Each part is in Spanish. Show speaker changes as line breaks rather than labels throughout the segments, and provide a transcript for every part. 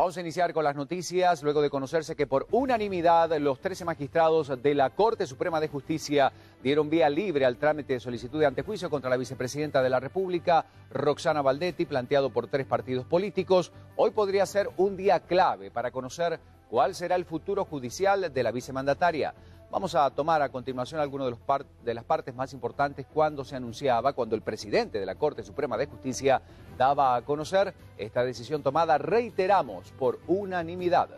Vamos a iniciar con las noticias, luego de conocerse que por unanimidad los 13 magistrados de la Corte Suprema de Justicia dieron vía libre al trámite de solicitud de antejuicio contra la vicepresidenta de la República, Roxana Baldetti, planteado por 3 partidos políticos. Hoy podría ser un día clave para conocer cuál será el futuro judicial de la vicemandataria. Vamos a tomar a continuación algunas de las partes más importantes cuando el presidente de la Corte Suprema de Justicia daba a conocer esta decisión tomada, reiteramos, por unanimidad.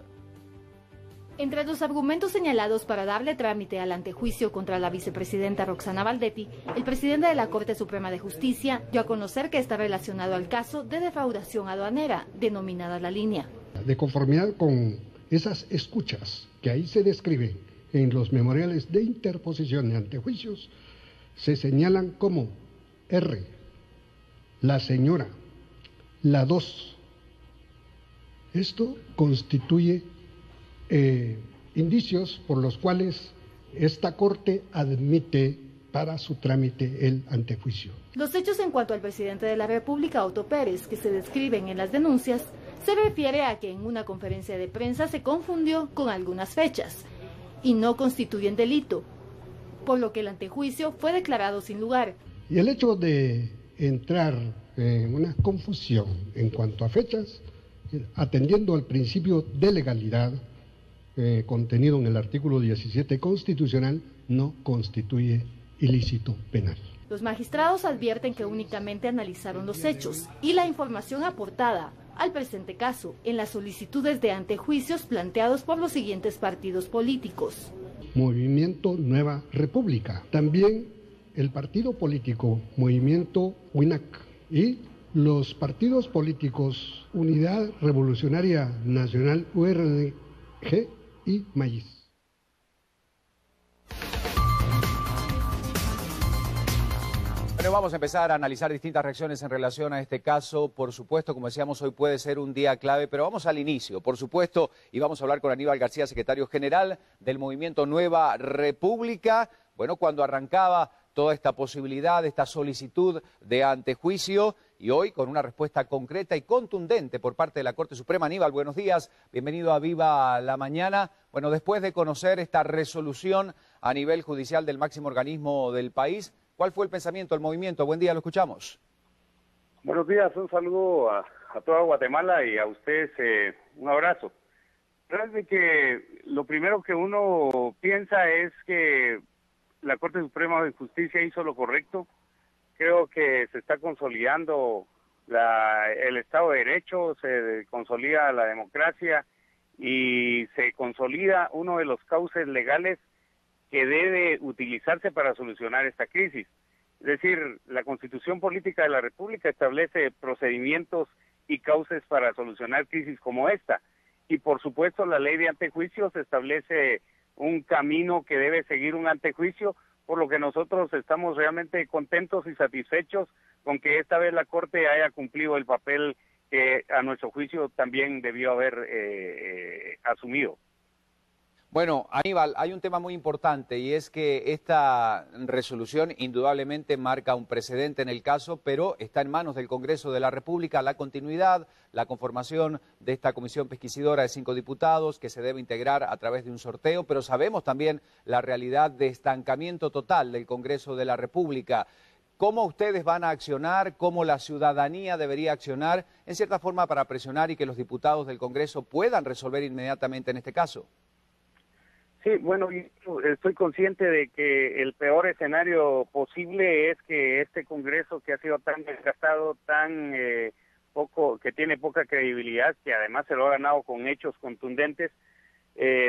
Entre los argumentos señalados para darle trámite al antejuicio contra la vicepresidenta Roxana Baldetti, el presidente de la Corte Suprema de Justicia dio a conocer que está relacionado al caso de defraudación aduanera, denominada La Línea.
De conformidad con esas escuchas que ahí se describen en los memoriales de interposición de antejuicios, se señalan como R, la señora, la 2. Esto constituye indicios por los cuales esta Corte admite para su trámite el antejuicio.
Los hechos en cuanto al presidente de la República, Otto Pérez, que se describen en las denuncias, se refiere a que en una conferencia de prensa se confundió con algunas fechas y no constituyen delito, por lo que el antejuicio fue declarado sin lugar.
Y el hecho de entrar en una confusión en cuanto a fechas, atendiendo al principio de legalidad contenido en el artículo 17 constitucional, no constituye ilícito penal.
Los magistrados advierten que únicamente analizaron los hechos y la información aportada al presente caso en las solicitudes de antejuicios planteados por los siguientes partidos políticos.
Movimiento Nueva República, también el partido político Movimiento WINAC y los partidos políticos Unidad Revolucionaria Nacional URG y MAYIS.
Bueno, vamos a empezar a analizar distintas reacciones en relación a este caso. Por supuesto, como decíamos, hoy puede ser un día clave, pero vamos al inicio, por supuesto, y vamos a hablar con Aníbal García, secretario general del Movimiento Nueva República. Bueno, cuando arrancaba toda esta posibilidad, esta solicitud de antejuicio, y hoy con una respuesta concreta y contundente por parte de la Corte Suprema. Aníbal, buenos días, bienvenido a Viva la Mañana. Bueno, después de conocer esta resolución a nivel judicial del máximo organismo del país, ¿cuál fue el pensamiento del movimiento? Buen día, lo escuchamos.
Buenos días, un saludo a toda Guatemala y a ustedes un abrazo. Realmente que lo primero que uno piensa es que la Corte Suprema de Justicia hizo lo correcto. Creo que se está consolidando el Estado de Derecho, se consolida la democracia y se consolida uno de los cauces legales que debe utilizarse para solucionar esta crisis. Es decir, la Constitución Política de la República establece procedimientos y cauces para solucionar crisis como esta. Y por supuesto la ley de antejuicios establece un camino que debe seguir un antejuicio, por lo que nosotros estamos realmente contentos y satisfechos con que esta vez la Corte haya cumplido el papel que a nuestro juicio también debió haber asumido.
Bueno, Aníbal, hay un tema muy importante y es que esta resolución indudablemente marca un precedente en el caso, pero está en manos del Congreso de la República la continuidad, la conformación de esta comisión pesquisidora de 5 diputados que se debe integrar a través de un sorteo, pero sabemos también la realidad de estancamiento total del Congreso de la República. ¿Cómo ustedes van a accionar, cómo la ciudadanía debería accionar, en cierta forma, para presionar y que los diputados del Congreso puedan resolver inmediatamente en este caso?
Sí, bueno, estoy consciente de que el peor escenario posible es que este Congreso, que ha sido tan desgastado, tan que tiene poca credibilidad, que además se lo ha ganado con hechos contundentes,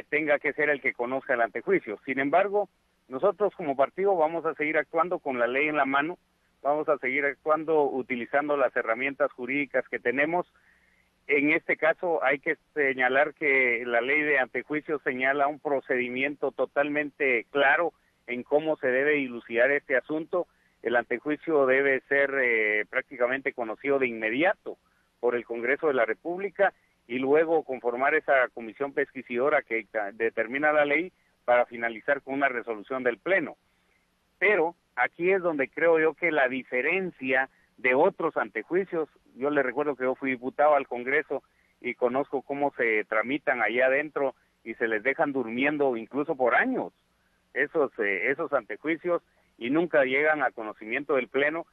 tenga que ser el que conozca el antejuicio. Sin embargo, nosotros como partido vamos a seguir actuando con la ley en la mano, vamos a seguir actuando utilizando las herramientas jurídicas que tenemos. En este caso hay que señalar que la ley de antejuicio señala un procedimiento totalmente claro en cómo se debe dilucidar este asunto. El antejuicio debe ser prácticamente conocido de inmediato por el Congreso de la República y luego conformar esa comisión pesquisidora que determina la ley para finalizar con una resolución del Pleno. Pero aquí es donde creo yo que la diferencia de otros antejuicios, yo les recuerdo que yo fui diputado al Congreso y conozco cómo se tramitan allá adentro y se les dejan durmiendo incluso por años esos antejuicios y nunca llegan a conocimiento del Pleno.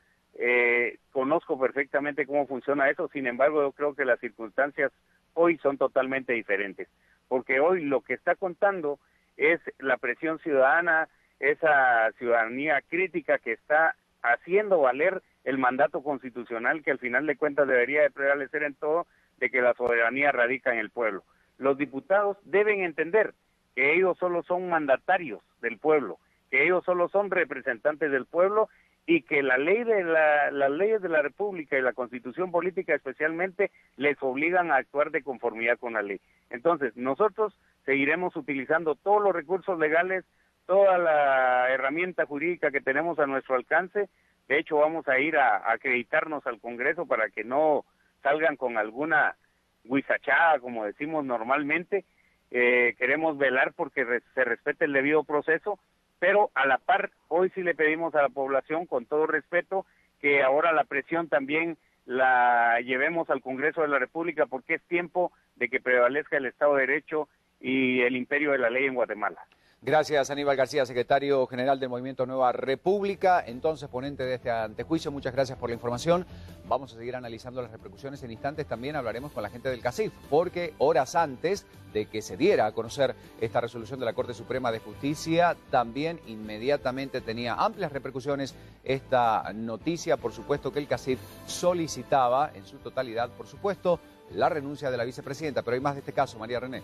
Conozco perfectamente cómo funciona eso, sin embargo yo creo que las circunstancias hoy son totalmente diferentes, porque hoy lo que está contando es la presión ciudadana, esa ciudadanía crítica que está haciendo valer el mandato constitucional que al final de cuentas debería de prevalecer en todo, de que la soberanía radica en el pueblo. Los diputados deben entender que ellos solo son mandatarios del pueblo, que ellos solo son representantes del pueblo y que las leyes de la República y la Constitución política especialmente les obligan a actuar de conformidad con la ley. Entonces, nosotros seguiremos utilizando todos los recursos legales, toda la herramienta jurídica que tenemos a nuestro alcance. De hecho, vamos a ir a acreditarnos al Congreso para que no salgan con alguna huizachada, como decimos normalmente. Queremos velar porque se respete el debido proceso, pero a la par, hoy sí le pedimos a la población, con todo respeto, que ahora la presión también la llevemos al Congreso de la República, porque es tiempo de que prevalezca el Estado de Derecho y el imperio de la ley en Guatemala.
Gracias, Aníbal García, secretario general del Movimiento Nueva República, entonces ponente de este antejuicio. Muchas gracias por la información. Vamos a seguir analizando las repercusiones en instantes. También hablaremos con la gente del CACIF, porque horas antes de que se diera a conocer esta resolución de la Corte Suprema de Justicia, también inmediatamente tenía amplias repercusiones esta noticia. Por supuesto que el CACIF solicitaba en su totalidad, por supuesto, la renuncia de la vicepresidenta. Pero hay más de este caso, María René.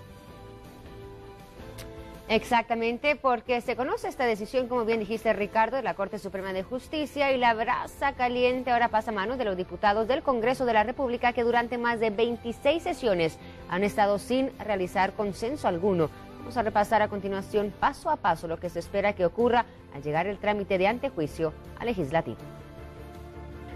Exactamente, porque se conoce esta decisión, como bien dijiste, Ricardo, de la Corte Suprema de Justicia, y la brasa caliente ahora pasa a manos de los diputados del Congreso de la República, que durante más de 26 sesiones han estado sin realizar consenso alguno. Vamos a repasar a continuación, paso a paso, lo que se espera que ocurra al llegar el trámite de antejuicio al legislativo.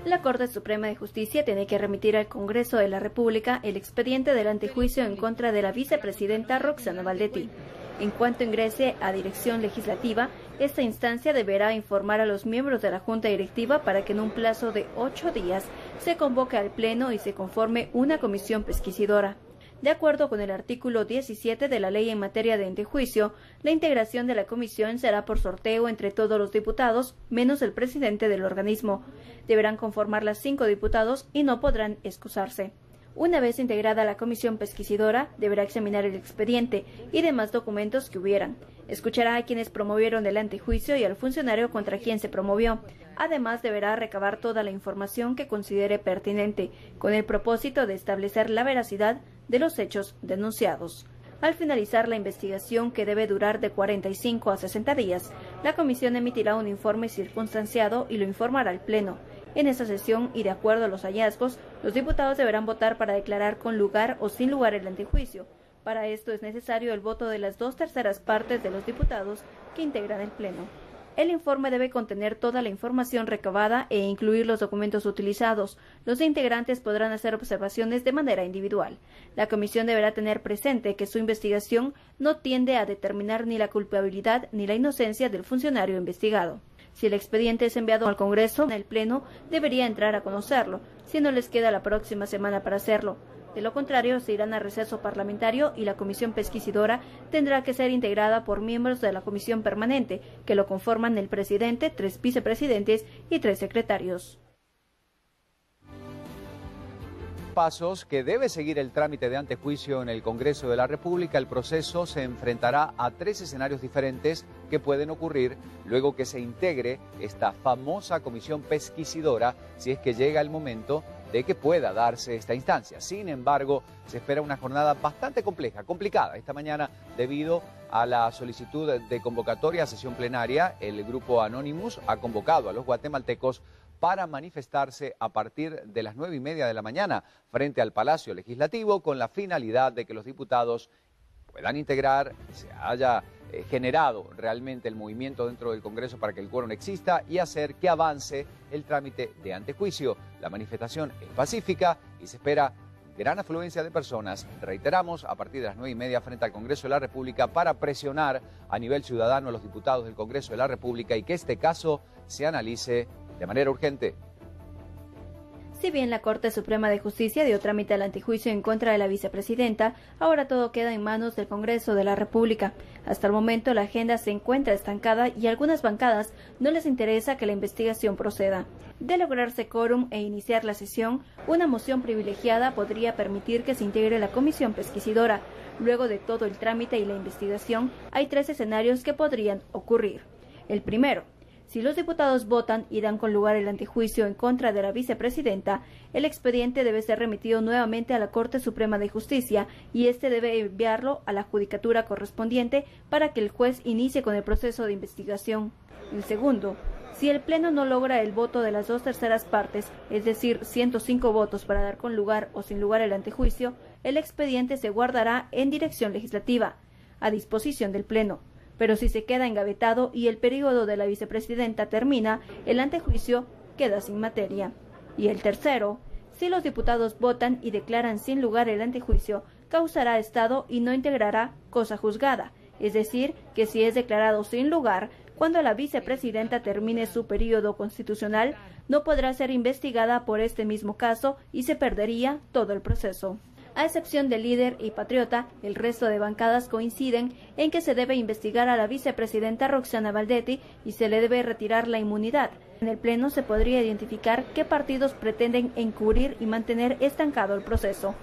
La Corte Suprema de Justicia tiene que remitir al Congreso de la República el expediente del antejuicio en contra de la vicepresidenta Roxana Valdetti. En cuanto ingrese a dirección legislativa, esta instancia deberá informar a los miembros de la Junta Directiva para que en un plazo de 8 días se convoque al Pleno y se conforme una comisión pesquisidora. De acuerdo con el artículo 17 de la ley en materia de antejuicio, la integración de la comisión será por sorteo entre todos los diputados, menos el presidente del organismo. Deberán conformarla 5 diputados y no podrán excusarse. Una vez integrada la comisión pesquisidora, deberá examinar el expediente y demás documentos que hubieran. Escuchará a quienes promovieron el antejuicio y al funcionario contra quien se promovió. Además, deberá recabar toda la información que considere pertinente, con el propósito de establecer la veracidad de los hechos denunciados. Al finalizar la investigación, que debe durar de 45 a 60 días, la comisión emitirá un informe circunstanciado y lo informará al Pleno. En esa sesión, y de acuerdo a los hallazgos, los diputados deberán votar para declarar con lugar o sin lugar el antejuicio. Para esto es necesario el voto de las 2/3 partes de los diputados que integran el Pleno. El informe debe contener toda la información recabada e incluir los documentos utilizados. Los integrantes podrán hacer observaciones de manera individual. La comisión deberá tener presente que su investigación no tiende a determinar ni la culpabilidad ni la inocencia del funcionario investigado. Si el expediente es enviado al Congreso, el Pleno debería entrar a conocerlo, si no les queda la próxima semana para hacerlo. De lo contrario, se irán a receso parlamentario y la comisión pesquisidora tendrá que ser integrada por miembros de la comisión permanente, que lo conforman el presidente, 3 vicepresidentes y 3 secretarios.
Pasos que debe seguir el trámite de antejuicio en el Congreso de la República. El proceso se enfrentará a 3 escenarios diferentes que pueden ocurrir luego que se integre esta famosa comisión pesquisidora, si es que llega el momento de que pueda darse esta instancia. Sin embargo, se espera una jornada bastante complicada esta mañana debido a la solicitud de convocatoria a sesión plenaria. El grupo Anonymous ha convocado a los guatemaltecos para manifestarse a partir de las 9:30 de la mañana frente al Palacio Legislativo, con la finalidad de que los diputados puedan integrar, se haya generado realmente el movimiento dentro del Congreso para que el quórum exista y hacer que avance el trámite de antejuicio. La manifestación es pacífica y se espera gran afluencia de personas, reiteramos, a partir de las 9:30 frente al Congreso de la República para presionar a nivel ciudadano a los diputados del Congreso de la República y que este caso se analice de manera urgente.
Si bien la Corte Suprema de Justicia dio trámite al antejuicio en contra de la vicepresidenta, ahora todo queda en manos del Congreso de la República. Hasta el momento la agenda se encuentra estancada y a algunas bancadas no les interesa que la investigación proceda. De lograrse quórum e iniciar la sesión, una moción privilegiada podría permitir que se integre la comisión pesquisidora. Luego de todo el trámite y la investigación, hay 3 escenarios que podrían ocurrir. El primero: si los diputados votan y dan con lugar el antejuicio en contra de la vicepresidenta, el expediente debe ser remitido nuevamente a la Corte Suprema de Justicia y este debe enviarlo a la judicatura correspondiente para que el juez inicie con el proceso de investigación. El segundo: si el Pleno no logra el voto de las 2/3 partes, es decir, 105 votos para dar con lugar o sin lugar el antejuicio, el expediente se guardará en dirección legislativa, a disposición del Pleno. Pero si se queda engavetado y el periodo de la vicepresidenta termina, el antejuicio queda sin materia. Y el tercero: si los diputados votan y declaran sin lugar el antejuicio, causará estado y no integrará cosa juzgada, es decir, que si es declarado sin lugar, cuando la vicepresidenta termine su periodo constitucional, no podrá ser investigada por este mismo caso y se perdería todo el proceso. A excepción del Líder y Patriota, el resto de bancadas coinciden en que se debe investigar a la vicepresidenta Roxana Baldetti y se le debe retirar la inmunidad. En el Pleno se podría identificar qué partidos pretenden encubrir y mantener estancado el proceso.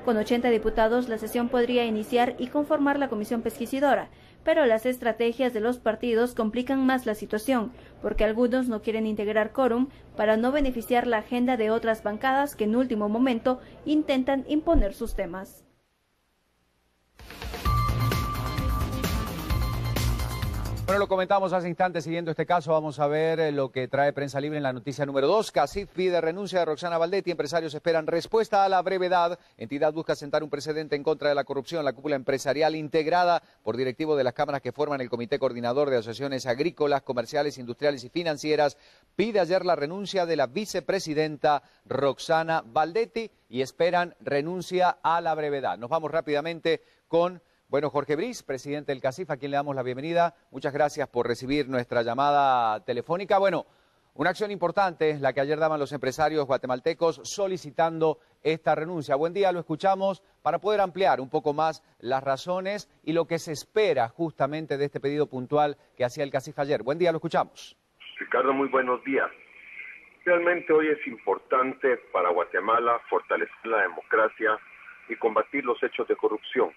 Con 80 diputados, la sesión podría iniciar y conformar la comisión pesquisidora, pero las estrategias de los partidos complican más la situación, porque algunos no quieren integrar quórum para no beneficiar la agenda de otras bancadas que en último momento intentan imponer sus temas.
Bueno, lo comentamos hace instantes. Siguiendo este caso, vamos a ver lo que trae Prensa Libre en la noticia número 2. CACIF pide renuncia de Roxana Baldetti. Empresarios esperan respuesta a la brevedad. Entidad busca sentar un precedente en contra de la corrupción. La cúpula empresarial, integrada por directivos de las cámaras que forman el Comité Coordinador de Asociaciones Agrícolas, Comerciales, Industriales y Financieras, pide ayer la renuncia de la vicepresidenta Roxana Baldetti y esperan renuncia a la brevedad. Nos vamos rápidamente con Jorge Briz, presidente del CACIF, a quien le damos la bienvenida. Muchas gracias por recibir nuestra llamada telefónica. Una acción importante, la que ayer daban los empresarios guatemaltecos solicitando esta renuncia. Buen día, lo escuchamos para poder ampliar un poco más las razones y lo que se espera justamente de este pedido puntual que hacía el CACIF ayer. Buen día, lo escuchamos.
Ricardo, muy buenos días. Realmente hoy es importante para Guatemala fortalecer la democracia y combatir los hechos de corrupción.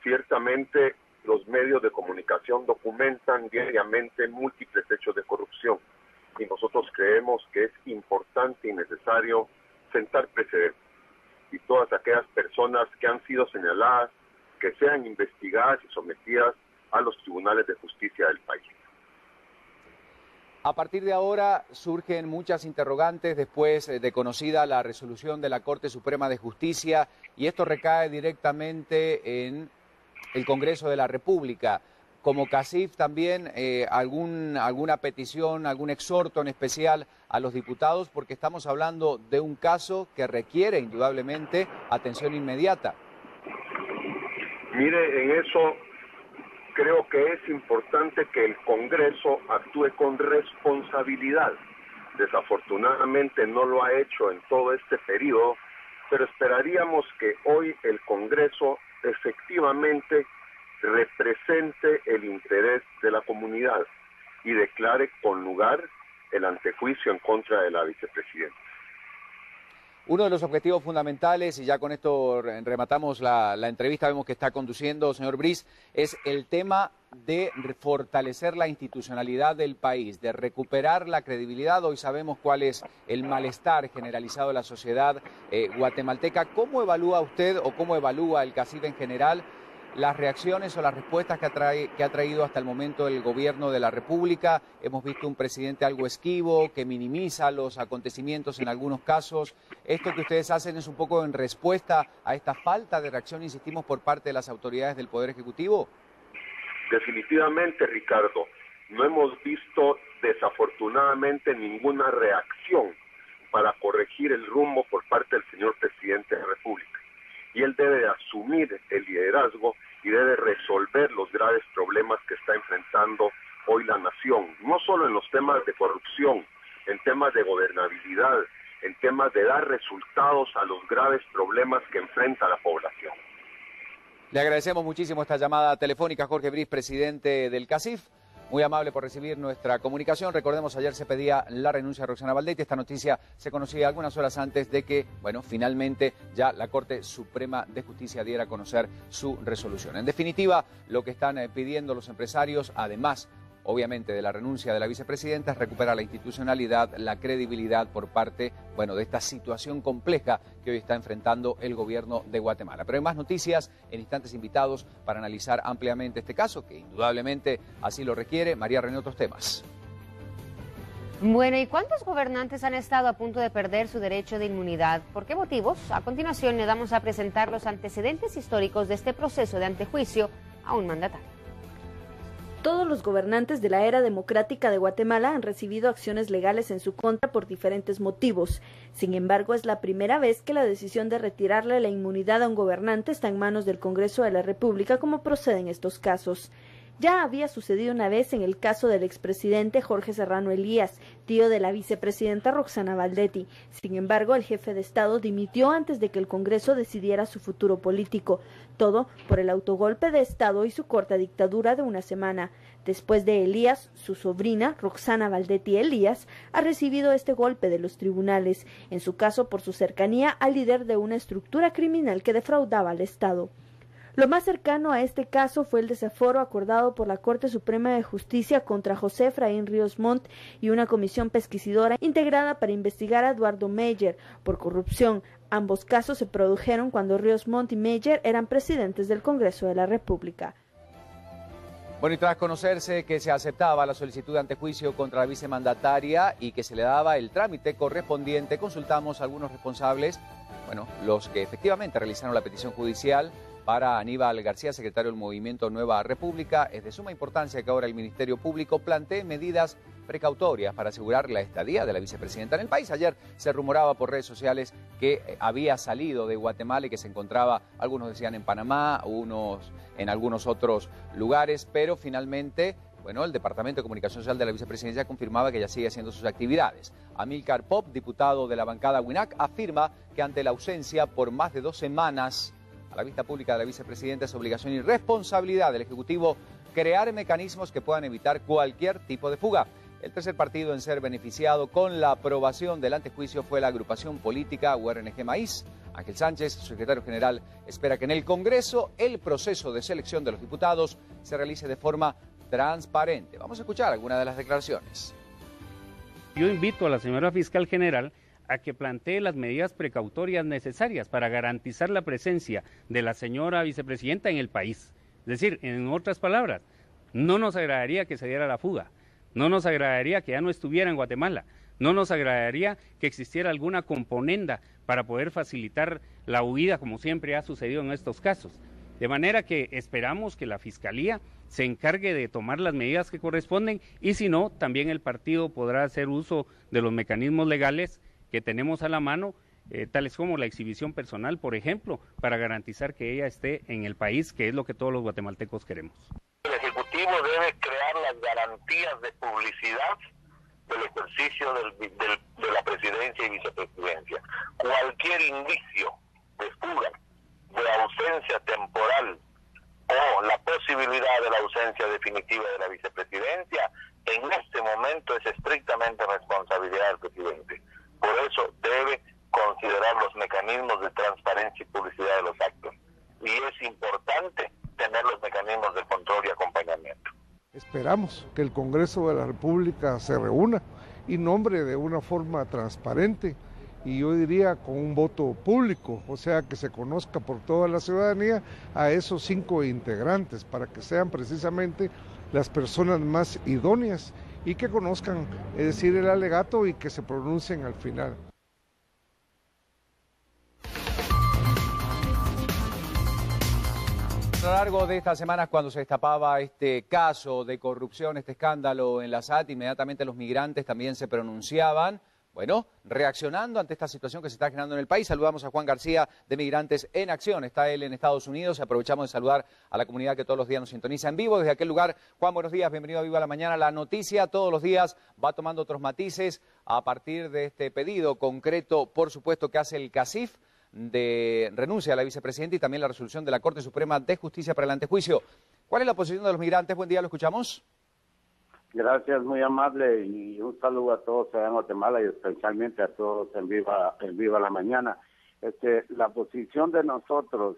Ciertamente, los medios de comunicación documentan diariamente múltiples hechos de corrupción y nosotros creemos que es importante y necesario sentar precedentes y todas aquellas personas que han sido señaladas que sean investigadas y sometidas a los tribunales de justicia del país.
A partir de ahora surgen muchas interrogantes después de conocida la resolución de la Corte Suprema de Justicia y esto recae directamente en el Congreso de la República. Como CACIF también alguna petición, algún exhorto en especial a los diputados, porque estamos hablando de un caso que requiere indudablemente atención inmediata.
Mire, en eso creo que es importante que el Congreso actúe con responsabilidad. Desafortunadamente no lo ha hecho en todo este periodo, pero esperaríamos que hoy el Congreso efectivamente represente el interés de la comunidad y declare con lugar el antejuicio en contra de la vicepresidenta.
Uno de los objetivos fundamentales, y ya con esto rematamos la entrevista, vemos que está conduciendo, señor Briz, es el tema de fortalecer la institucionalidad del país, de recuperar la credibilidad. Hoy sabemos cuál es el malestar generalizado de la sociedad guatemalteca. ¿Cómo evalúa usted o cómo evalúa el CACIF en general las reacciones o las respuestas que ha traído hasta el momento el gobierno de la República? Hemos visto un presidente algo esquivo, que minimiza los acontecimientos en algunos casos. ¿Esto que ustedes hacen es un poco en respuesta a esta falta de reacción, insistimos, por parte de las autoridades del Poder Ejecutivo?
Definitivamente, Ricardo, no hemos visto desafortunadamente ninguna reacción para corregir el rumbo por parte del señor presidente de la República. Y él debe asumir el liderazgo y debe resolver los graves problemas que está enfrentando hoy la nación, no solo en los temas de corrupción, en temas de gobernabilidad, en temas de dar resultados a los graves problemas que enfrenta la población.
Le agradecemos muchísimo esta llamada telefónica, Jorge Briz, presidente del CACIF. Muy amable por recibir nuestra comunicación. Recordemos, ayer se pedía la renuncia de Roxana Valdetti. Esta noticia se conocía algunas horas antes de que, bueno, finalmente ya la Corte Suprema de Justicia diera a conocer su resolución. En definitiva, lo que están pidiendo los empresarios, además, obviamente, de la renuncia de la vicepresidenta, es recuperar la institucionalidad, la credibilidad por parte, bueno, de esta situación compleja que hoy está enfrentando el gobierno de Guatemala. Pero hay más noticias, en instantes invitados para analizar ampliamente este caso, que indudablemente así lo requiere. María René, otros temas.
Bueno, ¿y cuántos gobernantes han estado a punto de perder su derecho de inmunidad? ¿Por qué motivos? A continuación le damos a presentar los antecedentes históricos de este proceso de antejuicio a un mandatario.
Todos los gobernantes de la era democrática de Guatemala han recibido acciones legales en su contra por diferentes motivos. Sin embargo, es la primera vez que la decisión de retirarle la inmunidad a un gobernante está en manos del Congreso de la República, como procede en estos casos. Ya había sucedido una vez en el caso del expresidente Jorge Serrano Elías, tío de la vicepresidenta Roxana Valdetti. Sin embargo, el jefe de Estado dimitió antes de que el Congreso decidiera su futuro político. Todo por el autogolpe de Estado y su corta dictadura de una semana. Después de Elías, su sobrina, Roxana Valdetti Elías, ha recibido este golpe de los tribunales, en su caso por su cercanía al líder de una estructura criminal que defraudaba al Estado. Lo más cercano a este caso fue el desaforo acordado por la Corte Suprema de Justicia contra José Efraín Ríos Montt y una comisión pesquisidora integrada para investigar a Eduardo Meyer por corrupción. Ambos casos se produjeron cuando Ríos Montt y Meyer eran presidentes del Congreso de la República.
Bueno, y tras conocerse que se aceptaba la solicitud de antejuicio contra la vicemandataria y que se le daba el trámite correspondiente, consultamos a algunos responsables, bueno, los que efectivamente realizaron la petición judicial para Aníbal García, secretario del Movimiento Nueva República. Es de suma importancia que ahora el Ministerio Público plantee medidas precautorias para asegurar la estadía de la vicepresidenta en el país. Ayer se rumoraba por redes sociales que había salido de Guatemala y que se encontraba, algunos decían en Panamá, unos en algunos otros lugares, pero finalmente, bueno, el Departamento de Comunicación Social de la vicepresidencia confirmaba que ella sigue haciendo sus actividades. Amílcar Pop, diputado de la bancada WINAC, afirma que ante la ausencia por más de 2 semanas a la vista pública de la vicepresidenta es obligación y responsabilidad del Ejecutivo crear mecanismos que puedan evitar cualquier tipo de fuga. El tercer partido en ser beneficiado con la aprobación del antejuicio fue la agrupación política URNG Maíz. Ángel Sánchez, su secretario general, espera que en el Congreso el proceso de selección de los diputados se realice de forma transparente. Vamos a escuchar algunas de las declaraciones.
Yo invito a la señora fiscal general a que plantee las medidas precautorias necesarias para garantizar la presencia de la señora vicepresidenta en el país. Es decir, en otras palabras, no nos agradaría que se diera la fuga, no nos agradaría que ya no estuviera en Guatemala, no nos agradaría que existiera alguna componenda para poder facilitar la huida, como siempre ha sucedido en estos casos. De manera que esperamos que la Fiscalía se encargue de tomar las medidas que corresponden y si no, también el partido podrá hacer uso de los mecanismos legales que tenemos a la mano, tales como la exhibición personal, por ejemplo, para garantizar que ella esté en el país, que es lo que todos los guatemaltecos queremos.
El Ejecutivo debe crear las garantías de publicidad del ejercicio de la presidencia y vicepresidencia. Cualquier indicio de fuga, de ausencia temporal o la posibilidad de la ausencia definitiva de la vicepresidencia, en este momento es estrictamente responsabilidad del presidente. Por eso debe considerar los mecanismos de transparencia y publicidad de los actos. Y es importante tener los mecanismos de control y acompañamiento.
Esperamos que el Congreso de la República se reúna y nombre de una forma transparente y yo diría con un voto público, o sea que se conozca por toda la ciudadanía a esos 5 integrantes para que sean precisamente las personas más idóneas y que conozcan, es decir, el alegato y que se pronuncien al final.
A lo largo de estas semanas, cuando se destapaba este caso de corrupción, este escándalo en la SAT, inmediatamente los migrantes también se pronunciaban Bueno, reaccionando ante esta situación que se está generando en el país, saludamos a Juan García de Migrantes en Acción. Está él en Estados Unidos y aprovechamos de saludar a la comunidad que todos los días nos sintoniza en vivo. Desde aquel lugar, Juan, buenos días, bienvenido a Viva la Mañana. La noticia todos los días va tomando otros matices a partir de este pedido concreto, por supuesto, que hace el CACIF de renuncia a la vicepresidenta y también la resolución de la Corte Suprema de Justicia para el antejuicio. ¿Cuál es la posición de los migrantes? Buen día, lo escuchamos.
Gracias, muy amable, y un saludo a todos allá en Guatemala y especialmente a todos en Viva la Mañana. La posición de nosotros,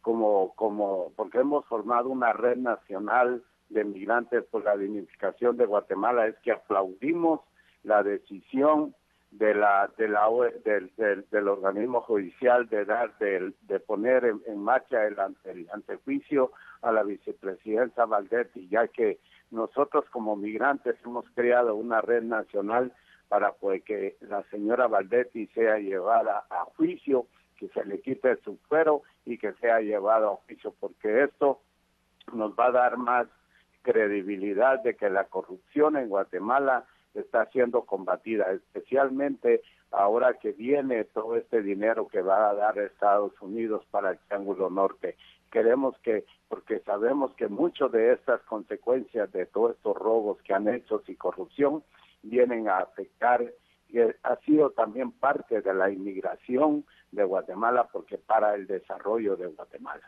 porque hemos formado una red nacional de migrantes por la dignificación de Guatemala, es que aplaudimos la decisión del organismo judicial de poner en marcha el antejuicio a la vicepresidenta Valdetti, ya que nosotros como migrantes hemos creado una red nacional para que la señora Valdetti sea llevada a juicio, que se le quite su fuero y que sea llevado a juicio, porque esto nos va a dar más credibilidad de que la corrupción en Guatemala está siendo combatida, especialmente ahora que viene todo este dinero que va a dar Estados Unidos para el Triángulo Norte. Queremos porque sabemos que muchas de estas consecuencias de todos estos robos que han hecho y corrupción vienen a afectar, que ha sido también parte de la inmigración de Guatemala, porque para el desarrollo de Guatemala.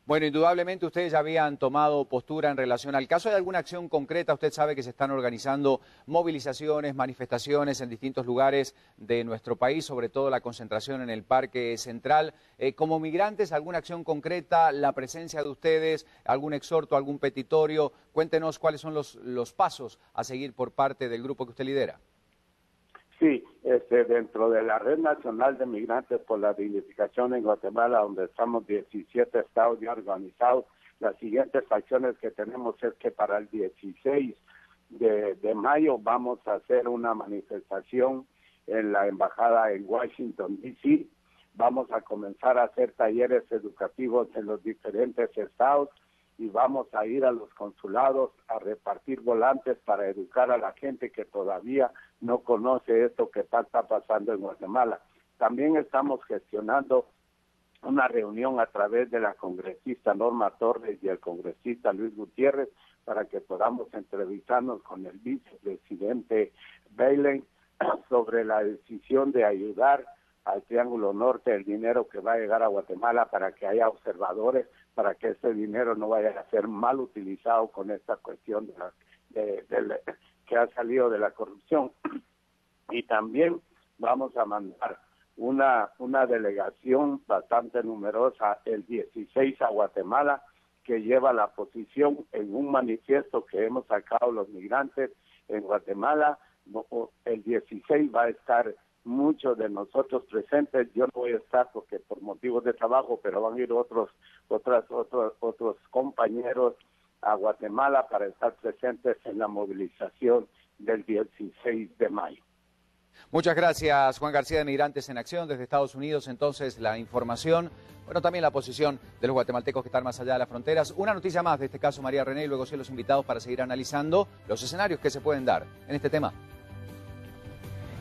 Bueno, indudablemente ustedes ya habían tomado postura en relación al caso. ¿Hay alguna acción concreta? Usted sabe que se están organizando movilizaciones, manifestaciones en distintos lugares de nuestro país, sobre todo la concentración en el Parque Central. Como migrantes, ¿alguna acción concreta? ¿La presencia de ustedes? ¿Algún exhorto, algún petitorio? Cuéntenos cuáles son los pasos a seguir por parte del grupo que usted lidera.
Sí, dentro de la Red Nacional de Migrantes por la Dignificación en Guatemala, donde estamos 17 estados ya organizados, las siguientes acciones que tenemos es que para el 16 de mayo vamos a hacer una manifestación en la embajada en Washington, D.C. Vamos a comenzar a hacer talleres educativos en los diferentes estados y vamos a ir a los consulados a repartir volantes para educar a la gente que todavía no conoce esto que está pasando en Guatemala. También estamos gestionando una reunión a través de la congresista Norma Torres y el congresista Luis Gutiérrez para que podamos entrevistarnos con el vicepresidente Bailey sobre la decisión de ayudar al Triángulo Norte, el dinero que va a llegar a Guatemala, para que haya observadores, para que ese dinero no vaya a ser mal utilizado con esta cuestión que ha salido de la corrupción. Y también vamos a mandar una delegación bastante numerosa el 16 a Guatemala, que lleva la posición en un manifiesto que hemos sacado los migrantes en Guatemala. El 16 va a estar muchos de nosotros presentes. Yo no voy a estar porque por motivos de trabajo, pero van a ir otros compañeros a Guatemala para estar presentes en la movilización del 16 de mayo.
Muchas gracias, Juan García de Migrantes en Acción desde Estados Unidos. Entonces, la información, bueno, también la posición de los guatemaltecos que están más allá de las fronteras. Una noticia más de este caso, María René, y luego sí los invitados para seguir analizando los escenarios que se pueden dar en este tema.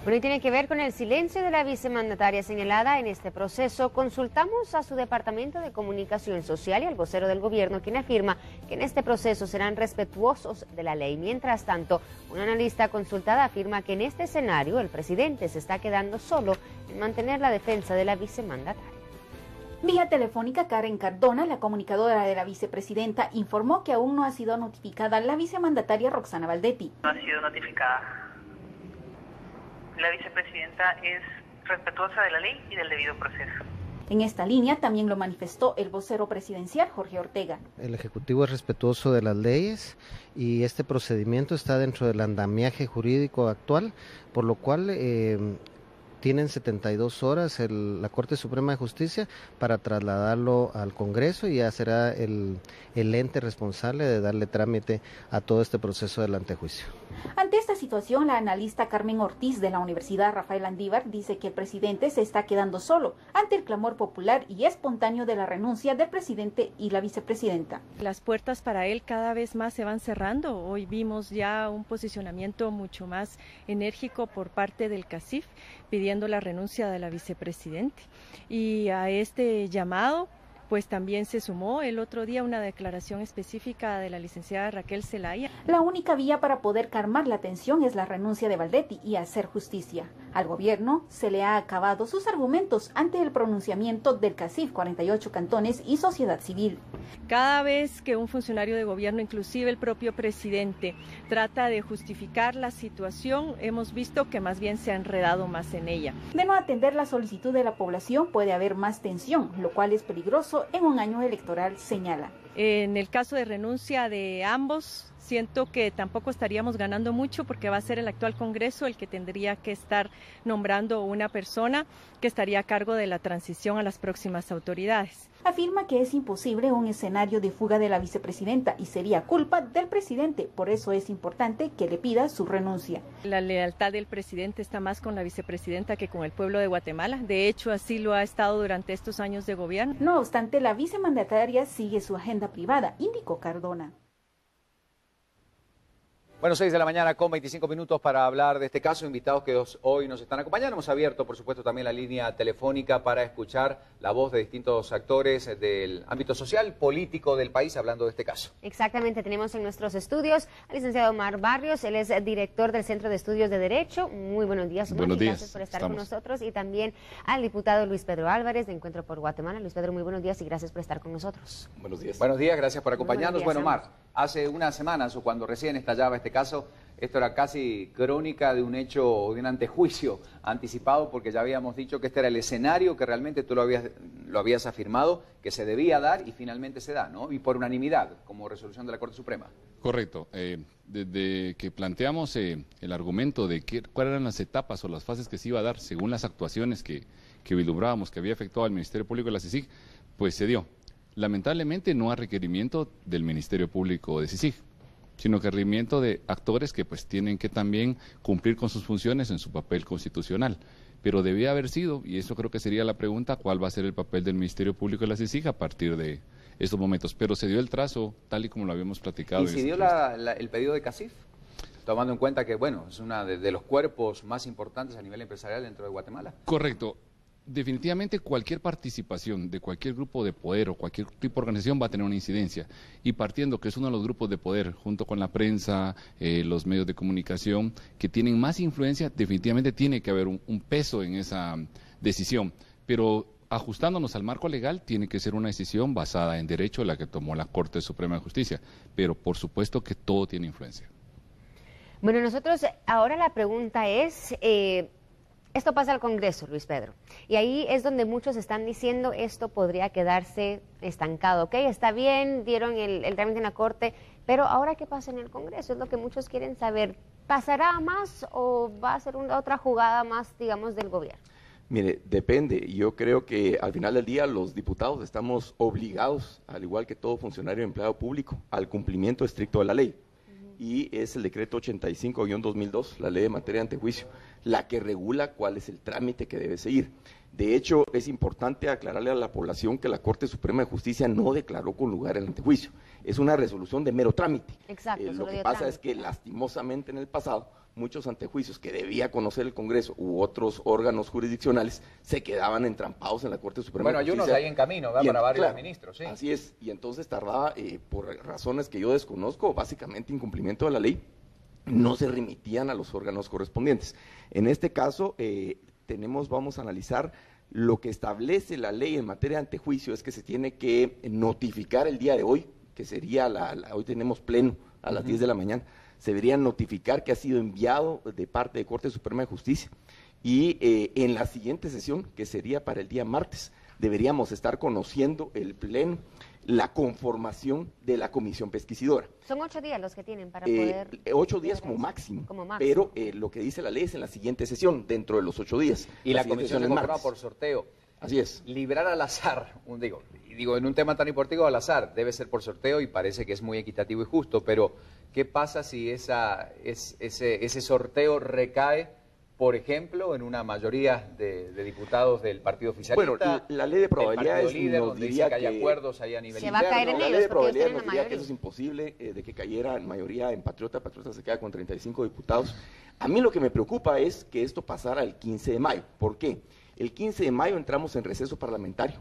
Bueno, y tiene que ver con el silencio de la vicemandataria señalada en este proceso. Consultamos a su Departamento de Comunicación Social y al vocero del gobierno, quien afirma que en este proceso serán respetuosos de la ley. Mientras tanto, una analista consultada afirma que en este escenario el presidente se está quedando solo en mantener la defensa de la vicemandataria.
Vía telefónica, Karen Cardona, la comunicadora de la vicepresidenta, informó que aún no ha sido notificada la vicemandataria Roxana Valdetti.
No ha sido notificada. La vicepresidenta es respetuosa de la ley y del debido proceso.
En esta línea también lo manifestó el vocero presidencial, Jorge Ortega.
El Ejecutivo es respetuoso de las leyes y este procedimiento está dentro del andamiaje jurídico actual, por lo cual tienen 72 horas la Corte Suprema de Justicia para trasladarlo al Congreso, y ya será el ente responsable de darle trámite a todo este proceso del antejuicio.
Ante esta situación, la analista Carmen Ortiz de la Universidad Rafael Andívar dice que el presidente se está quedando solo ante el clamor popular y espontáneo de la renuncia del presidente y la vicepresidenta.
Las puertas para él cada vez más se van cerrando. Hoy vimos ya un posicionamiento mucho más enérgico por parte del CACIF pidiendo la renuncia de la vicepresidenta. Y a este llamado pues también se sumó el otro día una declaración específica de la licenciada Raquel Zelaya.
La única vía para poder calmar la tensión es la renuncia de Baldetti y hacer justicia. Al gobierno se le ha acabado sus argumentos ante el pronunciamiento del CACIF, 48 cantones y sociedad civil.
Cada vez que un funcionario de gobierno, inclusive el propio presidente, trata de justificar la situación, hemos visto que más bien se ha enredado más en ella.
De no atender la solicitud de la población puede haber más tensión, lo cual es peligroso en un año electoral, señala.
En el caso de renuncia de ambos, siento que tampoco estaríamos ganando mucho porque va a ser el actual Congreso el que tendría que estar nombrando una persona que estaría a cargo de la transición a las próximas autoridades.
Afirma que es imposible un escenario de fuga de la vicepresidenta y sería culpa del presidente, por eso es importante que le pida su renuncia.
La lealtad del presidente está más con la vicepresidenta que con el pueblo de Guatemala, de hecho así lo ha estado durante estos años de gobierno.
No obstante, la vicemandataria sigue su agenda privada, indicó Cardona.
Bueno, 6 de la mañana con 25 minutos para hablar de este caso. Invitados que hoy nos están acompañando. Hemos abierto, por supuesto, también la línea telefónica para escuchar la voz de distintos actores del ámbito social, político del país, hablando de este caso.
Exactamente, tenemos en nuestros estudios al licenciado Omar Barrios, él es director del Centro de Estudios de Derecho. Muy buenos días, Omar.
Buenos días.
Gracias por estar con nosotros. Y también al diputado Luis Pedro Álvarez, de Encuentro por Guatemala. Luis Pedro, muy buenos días y gracias por estar con nosotros.
Buenos días.
Buenos días, gracias por acompañarnos.
Buenos días,
bueno, Omar, hace unas semanas o cuando recién estallaba este caso, esto era casi crónica de un hecho, de un antejuicio anticipado, porque ya habíamos dicho que este era el escenario que realmente tú lo habías afirmado que se debía dar y finalmente se da, ¿no? Y por unanimidad, como resolución de la Corte Suprema.
Correcto. Desde que planteamos el argumento de cuáles eran las etapas o las fases que se iba a dar según las actuaciones que vislumbrábamos que había efectuado el Ministerio Público de la CICIG, pues se dio. Lamentablemente no a requerimiento del Ministerio Público de CICIG, sino que requerimiento de actores que pues tienen que también cumplir con sus funciones en su papel constitucional. Pero debía haber sido, y eso creo que sería la pregunta, cuál va a ser el papel del Ministerio Público de la CICIG a partir de estos momentos. Pero se dio el trazo tal y como lo habíamos platicado.
¿Y se dio el pedido de CACIF? Tomando en cuenta que, bueno, es uno de los cuerpos más importantes a nivel empresarial dentro de Guatemala.
Correcto. Definitivamente cualquier participación de cualquier grupo de poder o cualquier tipo de organización va a tener una incidencia, y partiendo que es uno de los grupos de poder junto con la prensa, los medios de comunicación que tienen más influencia, definitivamente tiene que haber un peso en esa decisión, pero ajustándonos al marco legal tiene que ser una decisión basada en derecho, la que tomó la Corte Suprema de Justicia, pero por supuesto que todo tiene influencia.
Bueno, nosotros ahora la pregunta es... Esto pasa al Congreso, Luis Pedro, y ahí es donde muchos están diciendo esto podría quedarse estancado, ¿ok? Está bien, dieron el trámite en la Corte, pero ahora ¿qué pasa en el Congreso? Es lo que muchos quieren saber. ¿Pasará más o va a ser otra jugada más, digamos, del gobierno?
Mire, depende. Yo creo que al final del día los diputados estamos obligados, al igual que todo funcionario empleado público, al cumplimiento estricto de la ley. Y es el decreto 85-2002, la ley de materia de antejuicio, la que regula cuál es el trámite que debe seguir. De hecho, es importante aclararle a la población que la Corte Suprema de Justicia no declaró con lugar el antejuicio. Es una resolución de mero trámite.
Exacto.
Lo que pasa es que lastimosamente en el pasado muchos antejuicios que debía conocer el Congreso u otros órganos jurisdiccionales se quedaban entrampados en la Corte Suprema de Justicia.
Bueno, hay unos ahí en camino, ¿verdad? Para varios ministros, sí.
Así es, y entonces tardaba, por razones que yo desconozco, básicamente incumplimiento de la ley, no se remitían a los órganos correspondientes. En este caso, vamos a analizar lo que establece la ley en materia de antejuicio, es que se tiene que notificar el día de hoy, que sería, hoy tenemos pleno a las 10 de la mañana, se debería notificar que ha sido enviado de parte de Corte Suprema de Justicia, y en la siguiente sesión, que sería para el día martes, deberíamos estar conociendo el pleno la conformación de la comisión pesquisidora.
Son 8 días los que tienen para poder...
8 días como máximo, pero lo que dice la ley es en la siguiente sesión, dentro de los 8 días.
Y la comisión se conforma por sorteo.
Así es.
Librar al azar, digo, en un tema tan importante al azar, debe ser por sorteo y parece que es muy equitativo y justo, pero ¿qué pasa si ese sorteo recae, por ejemplo, en una mayoría de diputados del partido oficialista?
Bueno, la ley de probabilidades
líder,
nos
donde
diría
dice que hay acuerdos ahí a nivel
se va a caer en
la
ellos,
ley de
porque ellos
probabilidades
tienen
nos
la
diría
mayoría.
que eso es imposible, de que cayera en mayoría en Patriota se queda con 35 diputados. A mí lo que me preocupa es que esto pasara el 15 de mayo. ¿Por qué? El 15 de mayo entramos en receso parlamentario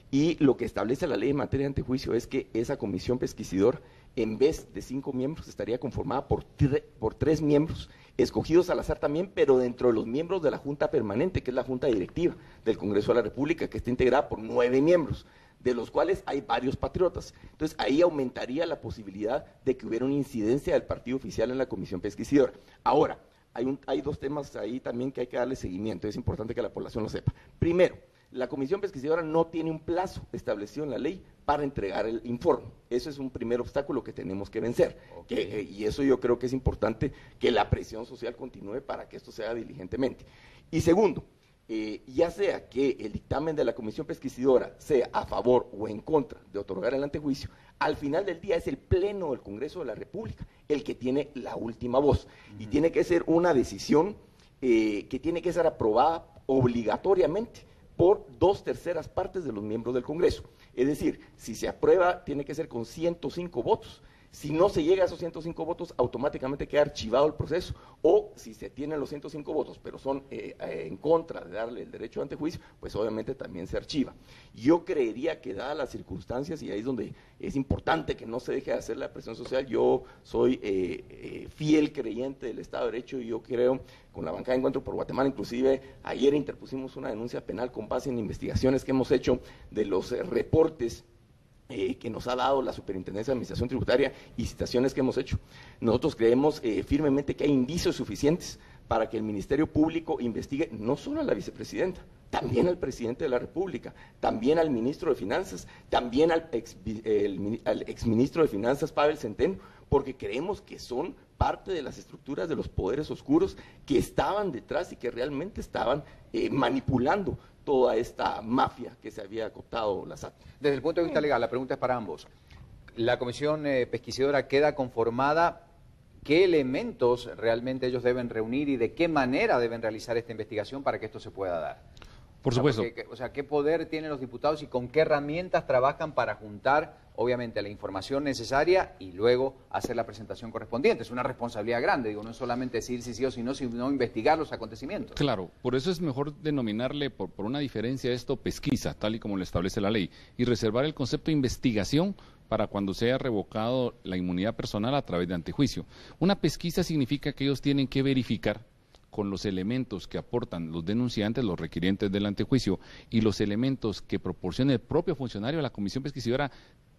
y lo que establece la ley en materia de antejuicio es que esa comisión pesquisidora, en vez de 5 miembros, estaría conformada por 3 miembros, escogidos al azar también, pero dentro de los miembros de la Junta Permanente, que es la Junta Directiva del Congreso de la República, que está integrada por 9 miembros, de los cuales hay varios patriotas. Entonces, ahí aumentaría la posibilidad de que hubiera una incidencia del partido oficial en la comisión pesquisidora. Ahora, hay 2 temas ahí también que hay que darle seguimiento, es importante que la población lo sepa. Primero, la comisión pesquisidora no tiene un plazo establecido en la ley para entregar el informe. Eso es un primer obstáculo que tenemos que vencer. Y eso yo creo que es importante que la presión social continúe para que esto se haga diligentemente. Y segundo, ya sea que el dictamen de la comisión pesquisidora sea a favor o en contra de otorgar el antejuicio, al final del día es el Pleno del Congreso de la República el que tiene la última voz. Y tiene que ser una decisión que tiene que ser aprobada obligatoriamente por 2/3 partes de los miembros del Congreso. Es decir, si se aprueba, tiene que ser con 105 votos. Si no se llega a esos 105 votos, automáticamente queda archivado el proceso. O si se tienen los 105 votos, pero son en contra de darle el derecho de antejuicio, pues obviamente también se archiva. Yo creería que dadas las circunstancias, y ahí es donde es importante que no se deje de hacer la presión social, yo soy fiel creyente del Estado de Derecho y yo creo, con la bancada de Encuentro por Guatemala, inclusive ayer interpusimos una denuncia penal con base en investigaciones que hemos hecho de los reportes que nos ha dado la Superintendencia de Administración Tributaria y citaciones que hemos hecho. Nosotros creemos firmemente que hay indicios suficientes para que el Ministerio Público investigue no solo a la vicepresidenta, también al presidente de la República, también al ministro de Finanzas, también al exministro de Finanzas, Pavel Centeno, porque creemos que son parte de las estructuras de los poderes oscuros que estaban detrás y que realmente estaban manipulando toda esta mafia que se había cooptado la SAT.
Desde el punto de vista legal, la pregunta es para ambos. La comisión pesquisidora queda conformada. ¿Qué elementos realmente ellos deben reunir y de qué manera deben realizar esta investigación para que esto se pueda dar?
Por supuesto.
¿Qué poder tienen los diputados y con qué herramientas trabajan para juntar, obviamente, la información necesaria y luego hacer la presentación correspondiente? Es una responsabilidad grande, no es solamente decir si sí o si no, sino investigar los acontecimientos.
Claro, por eso es mejor denominarle, por una diferencia esto, pesquisa, tal y como lo establece la ley, y reservar el concepto de investigación para cuando sea revocado la inmunidad personal a través de antejuicio. Una pesquisa significa que ellos tienen que verificar con los elementos que aportan los denunciantes, los requirientes del antejuicio, y los elementos que proporciona el propio funcionario, la comisión pesquisidora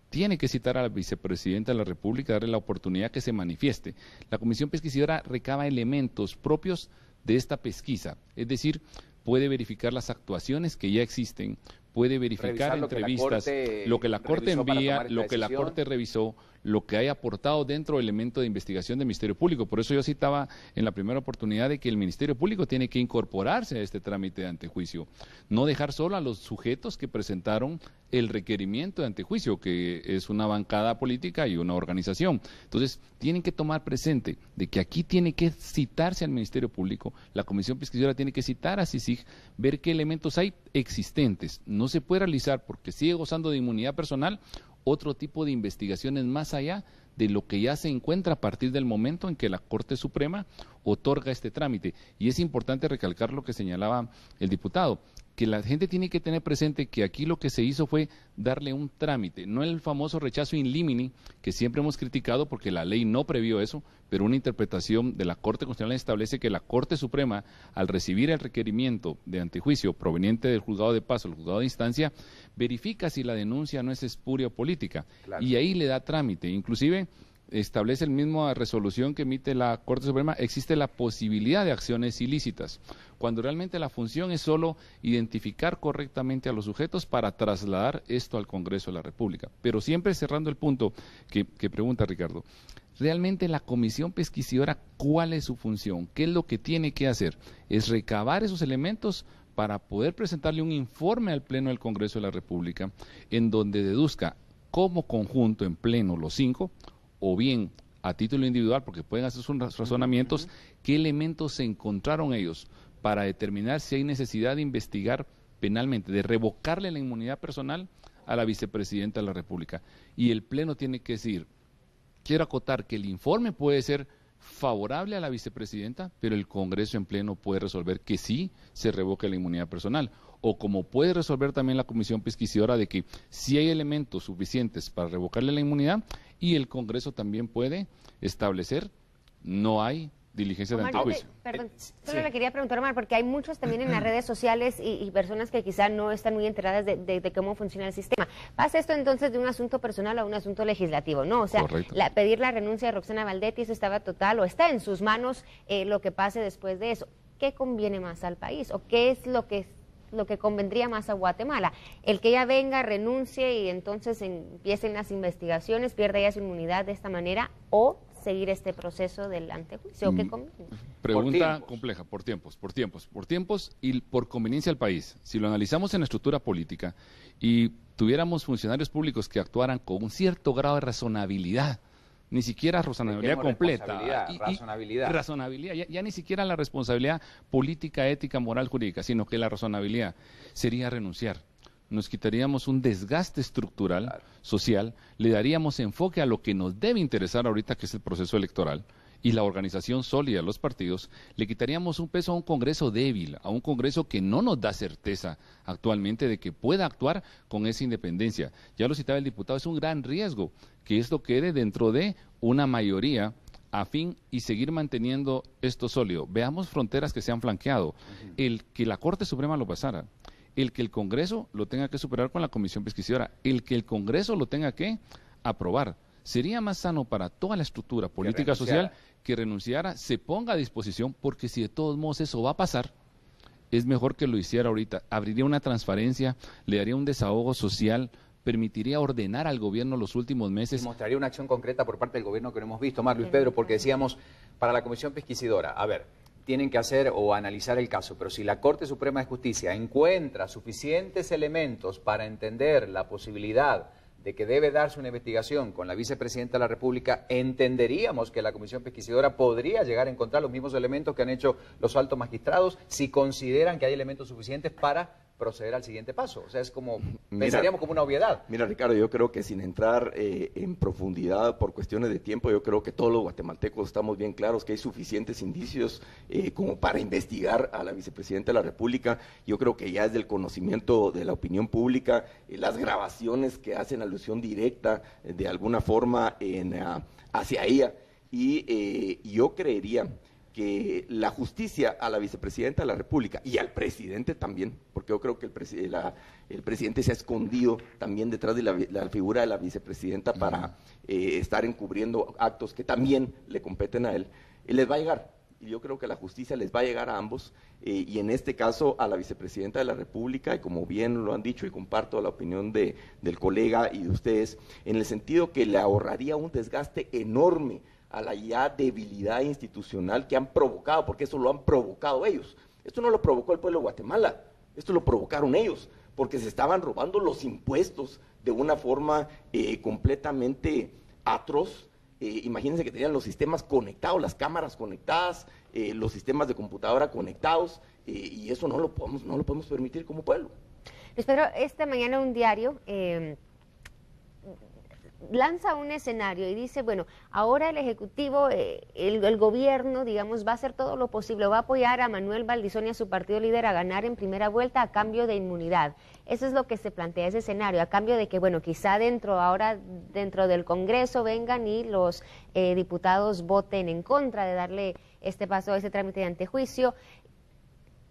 tiene que citar a la vicepresidenta de la República, darle la oportunidad que se manifieste. La comisión pesquisidora recaba elementos propios de esta pesquisa, es decir, puede verificar las actuaciones que ya existen, puede verificar entrevistas, lo que la Corte envía, lo que la Corte revisó, lo que haya aportado dentro del elemento de investigación del Ministerio Público. Por eso yo citaba en la primera oportunidad de que el Ministerio Público tiene que incorporarse a este trámite de antejuicio, no dejar solo a los sujetos que presentaron el requerimiento de antejuicio, que es una bancada política y una organización. Entonces, tienen que tomar presente de que aquí tiene que citarse al Ministerio Público, la Comisión Pesquisidora tiene que citar a CICIG, ver qué elementos hay existentes. No se puede realizar, porque sigue gozando de inmunidad personal, otro tipo de investigaciones más allá de lo que ya se encuentra a partir del momento en que la Corte Suprema otorga este trámite. Y es importante recalcar lo que señalaba el diputado, que la gente tiene que tener presente que aquí lo que se hizo fue darle un trámite, no el famoso rechazo in limine que siempre hemos criticado porque la ley no previó eso, pero una interpretación de la Corte Constitucional establece que la Corte Suprema, al recibir el requerimiento de antejuicio proveniente del juzgado de paso, el juzgado de instancia, verifica si la denuncia no es espuria o política, y ahí le da trámite. Inclusive establece el mismo resolución que emite la Corte Suprema, existe la posibilidad de acciones ilícitas, cuando realmente la función es solo identificar correctamente a los sujetos para trasladar esto al Congreso de la República. Pero siempre cerrando el punto que pregunta Ricardo, realmente la comisión pesquisidora, ¿cuál es su función? ¿Qué es lo que tiene que hacer? Es recabar esos elementos para poder presentarle un informe al Pleno del Congreso de la República, en donde deduzca como conjunto en pleno los 5, o bien a título individual, porque pueden hacer sus razonamientos, qué elementos se encontraron ellos para determinar si hay necesidad de investigar penalmente, de revocarle la inmunidad personal a la vicepresidenta de la República. Y el Pleno tiene que decir, quiero acotar que el informe puede ser favorable a la vicepresidenta, pero el Congreso en pleno puede resolver que sí se revoque la inmunidad personal, o como puede resolver también la comisión pesquisidora de que sí hay elementos suficientes para revocarle la inmunidad, y el Congreso también puede establecer no hay diligencia de antejuicio.
Perdón, solo le quería preguntar, Omar, porque hay muchos también en las redes sociales y personas que quizá no están muy enteradas de cómo funciona el sistema. ¿Pasa esto entonces de un asunto personal a un asunto legislativo? No, o sea, pedir la renuncia de Roxana Valdetti, eso estaba total, o está en sus manos lo que pase después de eso. ¿Qué conviene más al país? ¿O qué es lo que convendría más a Guatemala? ¿El que ella venga, renuncie y entonces empiecen las investigaciones, pierda ella su inmunidad de esta manera, o seguir este proceso del antejuicio? ¿Qué conviene?
Pregunta compleja, por tiempos y por conveniencia al país. Si lo analizamos en la estructura política y tuviéramos funcionarios públicos que actuaran con un cierto grado de razonabilidad, ni siquiera razonabilidad completa, razonabilidad, ya ni siquiera la responsabilidad política, ética, moral, jurídica, sino que la razonabilidad sería renunciar. Nos quitaríamos un desgaste estructural, social, le daríamos enfoque a lo que nos debe interesar ahorita, que es el proceso electoral, y la organización sólida de los partidos, le quitaríamos un peso a un Congreso débil, a un Congreso que no nos da certeza actualmente de que pueda actuar con esa independencia. Ya lo citaba el diputado, es un gran riesgo que esto quede dentro de una mayoría afín y seguir manteniendo esto sólido. Veamos fronteras que se han flanqueado. El que la Corte Suprema lo pasara, el que el Congreso lo tenga que superar con la comisión pesquisidora, el que el Congreso lo tenga que aprobar. Sería más sano para toda la estructura política social que renunciara, se ponga a disposición, porque si de todos modos eso va a pasar, es mejor que lo hiciera ahorita. Abriría una transparencia, le daría un desahogo social, permitiría ordenar al gobierno los últimos meses.
Y mostraría una acción concreta por parte del gobierno que no hemos visto, Luis Pedro, porque decíamos, para la comisión pesquisidora, a ver, tienen que hacer o analizar el caso, pero si la Corte Suprema de Justicia encuentra suficientes elementos para entender la posibilidad de que debe darse una investigación con la vicepresidenta de la República, entenderíamos que la comisión pesquisidora podría llegar a encontrar los mismos elementos que han hecho los altos magistrados si consideran que hay elementos suficientes para proceder al siguiente paso. O sea, es como, pensaríamos como una obviedad.
Mira, Ricardo, yo creo que sin entrar en profundidad por cuestiones de tiempo, yo creo que todos los guatemaltecos estamos bien claros que hay suficientes indicios como para investigar a la vicepresidenta de la República. Yo creo que ya es del conocimiento de la opinión pública, las grabaciones que hacen alusión directa de alguna forma hacia ella, y yo creería que la justicia a la vicepresidenta de la República y al presidente también, porque yo creo que el presidente se ha escondido también detrás de la figura de la vicepresidenta para estar encubriendo actos que también le competen a él, les va a llegar. Y yo creo que la justicia les va a llegar a ambos, y en este caso a la vicepresidenta de la República, y como bien lo han dicho y comparto la opinión del colega y de ustedes, en el sentido que le ahorraría un desgaste enorme a la ya debilidad institucional que han provocado, porque eso lo han provocado ellos. Esto no lo provocó el pueblo de Guatemala, esto lo provocaron ellos, porque se estaban robando los impuestos de una forma completamente atroz. Imagínense que tenían los sistemas conectados, las cámaras conectadas, los sistemas de computadora conectados, y eso no lo podemos permitir como pueblo.
Luis Pedro, esta mañana un diario lanza un escenario y dice, bueno, ahora el Ejecutivo, el gobierno, digamos, va a hacer todo lo posible, va a apoyar a Manuel Valdizón y a su partido líder a ganar en primera vuelta a cambio de inmunidad. Eso es lo que se plantea, ese escenario, a cambio de que, bueno, quizá dentro del Congreso vengan y los diputados voten en contra de darle este paso a ese trámite de antejuicio.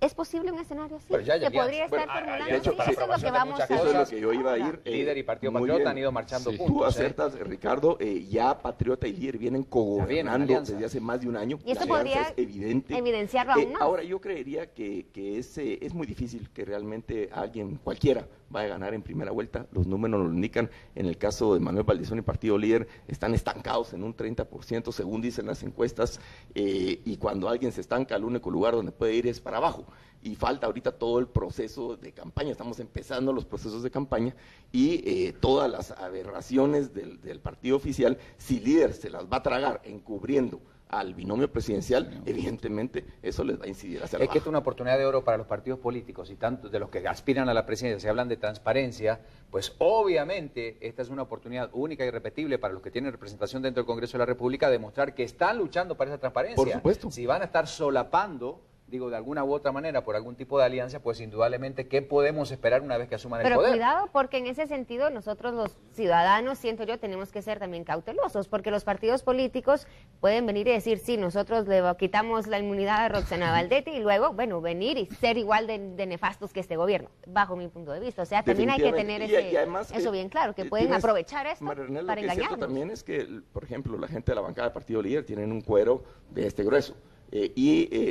¿Es posible un escenario así?
Pero ya,
podría estar formulando?
De hecho,
eso es lo que vamos a
eso es lo que yo iba a ir.
Líder y Partido Patriota han ido marchando juntos.
Tú acertas, Ricardo, ya Patriota y Líder vienen cogobernando desde hace más de un año.
Y eso podría evidenciarlo aún más.
Ahora, yo creería que es muy difícil que realmente alguien, cualquiera, vaya a ganar en primera vuelta. Los números nos lo indican. En el caso de Manuel Valdizón y Partido Líder, están estancados en un 30%, según dicen las encuestas, y cuando alguien se estanca, el único lugar donde puede ir es para abajo. Y falta ahorita todo el proceso de campaña, estamos empezando los procesos de campaña y todas las aberraciones del partido oficial, si Líder se las va a tragar encubriendo al binomio presidencial, evidentemente eso les va a incidir hacia la baja.
Que esta es una oportunidad de oro para los partidos políticos y tanto de los que aspiran a la presidencia, se hablan de transparencia, pues obviamente esta es una oportunidad única y irrepetible para los que tienen representación dentro del Congreso de la República, demostrar que están luchando para esa transparencia.
Por supuesto.
Si van a estar solapando, digo, de alguna u otra manera, por algún tipo de alianza, pues indudablemente, ¿qué podemos esperar una vez que asuman el poder?
Pero cuidado, porque en ese sentido nosotros los ciudadanos, siento yo, tenemos que ser también cautelosos, porque los partidos políticos pueden venir y decir, sí, nosotros le quitamos la inmunidad a Roxana Valdetti y luego, bueno, venir y ser igual de nefastos que este gobierno, bajo mi punto de vista. O sea, también hay que tener eso bien claro, que pueden aprovechar esto para engañarnos.
Lo cierto también es que, por ejemplo, la gente de la bancada del Partido Líder tienen un cuero de este grueso.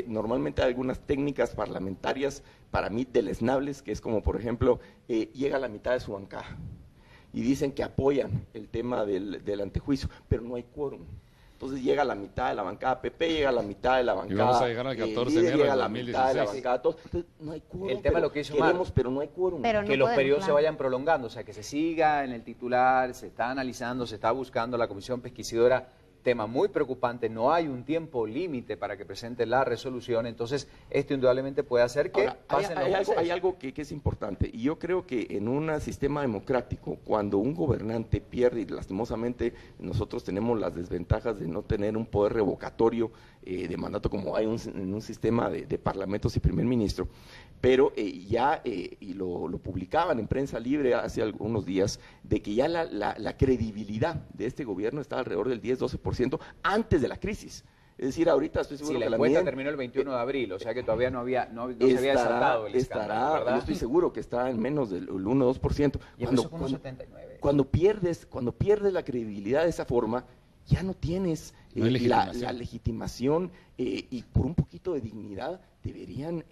Normalmente hay algunas técnicas parlamentarias para mí deleznables, que es como, por ejemplo, llega a la mitad de su bancada y dicen que apoyan el tema del antejuicio, pero no hay quórum. Entonces llega a la mitad de la bancada PP, llega a la mitad de la bancada,
y vamos a llegar al 14 de enero
llega a la
2016.
mitad de la bancada, entonces no hay quórum.
El tema lo que hizo
queremos, pero no hay quórum.
Que los periodos se vayan prolongando, o sea, que se siga en el titular, se está analizando, se está buscando la comisión pesquisidora. Tema muy preocupante, no hay un tiempo límite para que presente la resolución, entonces esto indudablemente puede hacer que pasen los meses.
Hay algo que es importante, y yo creo que en un sistema democrático, cuando un gobernante pierde, y lastimosamente nosotros tenemos las desventajas de no tener un poder revocatorio de mandato como hay en un sistema de parlamentos y primer ministro, pero y lo publicaban en Prensa Libre hace algunos días, de que ya la credibilidad de este gobierno está alrededor del 10-12% antes de la crisis. Es decir, ahorita estoy seguro que
la encuesta terminó el 21 de abril, o sea que todavía no se había desatado el escándalo, ¿verdad?
Yo estoy seguro que está en menos del 1-2%.
Y empezó con 79.
Cuando pierdes la credibilidad de esa forma, ya no tienes la legitimación y por un poquito de dignidad deberían